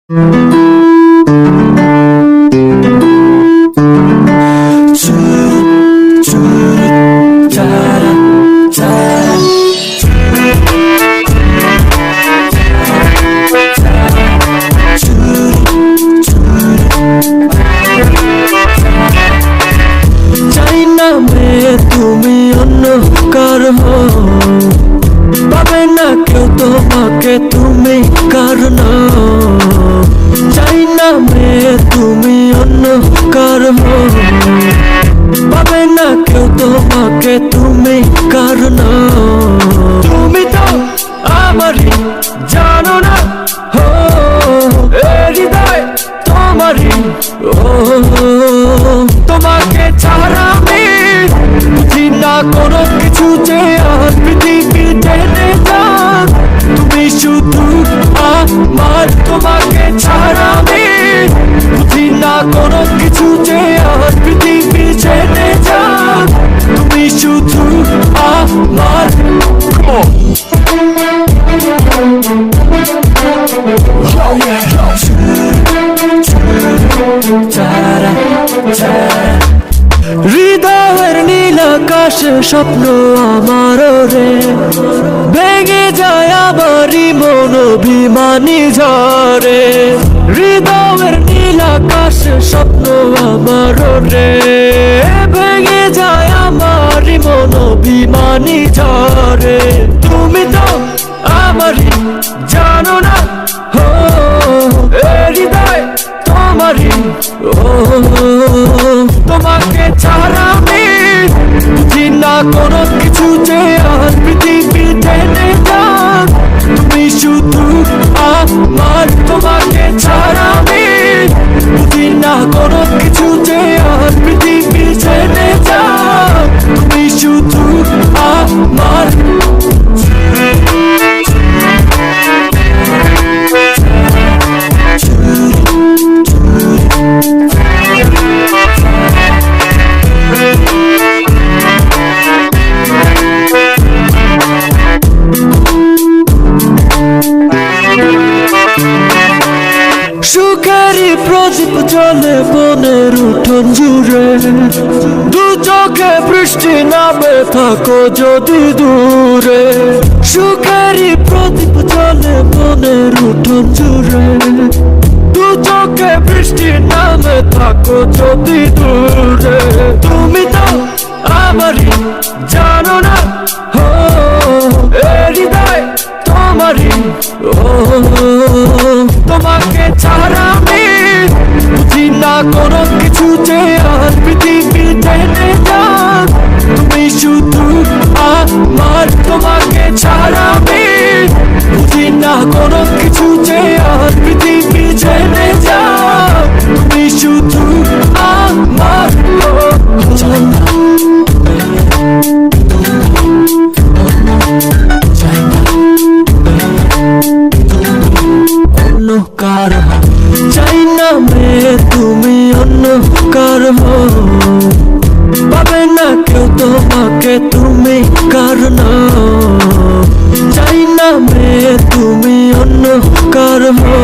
তুমি অন্য কার হো, পাবে না কেউ তোমাকে, তুমি কার না। চাই না মেয়ে তুমি অন্য কার হো, পাবে না কেউ তোমাকে, তুমি কার না। তুমি তো আমারই জানো না, হো হৃদয় তোমারই। তোমাকে ছাড়া আমি বুঝি না কোনো কিছু, যে আর পৃথিবী টেনে যাক তুমি শুধু আমার। তোমাকে ছাড়া আমি বুঝি না কোনো কিছু, যে আর পৃথিবী টেনে যাক তুমি শুধু আমার। হৃদয়ের নীল আকাশে স্বপ্ন আমার রে, ভেঙে যায় আমারই মন অভিমানী ঝরে। হৃদয়ের নীল আকাশে স্বপ্ন আমার রে, ভেঙে যায় আমারই মন অভিমানী ঝরে। তুমি তো আমারই জানো না, হো হৃদয় তোমারই। তোমাকে ছাড়া আমি বুঝি না কোনো কিছু, যে আর পৃথিবী টেনে যাক তুমি শুধু আমার। তোমাকে ছাড়া আমি বুঝি না কোনো কিছু, যে আর পৃথিবী টেনে যাক তুমি শুধু আমার। সুখেরই প্রদীপ জ্বলে বনের উঠোন জুড়ে, দু চোখে বৃষ্টি নামে থাকো যদি দূরে। সুখেরই প্রদীপ জ্বলে বনের উঠোন জুড়ে, দু চোখে বৃষ্টি নামে থাকো যদি দূরে। তুমি তো আমারই জানো না, হো হৃদয় তোমারই। তোমাকে ছাড়া আমি বুঝি না কোনো কিছু, যে আর পৃথিবী টেনে যাক তুমি শুধু আমার। তোমাকে ছাড়া আমি বুঝি না কোনো কিছু, যে আর পৃথিবী টেনে যাক তুমি শুধু আমার। চাই না মেয়ে তুমি অন্য কার হো, পাবে না কেউ তোমাকে, তুমি কার না। চাই না মেয়ে তুমি অন্য কার হো,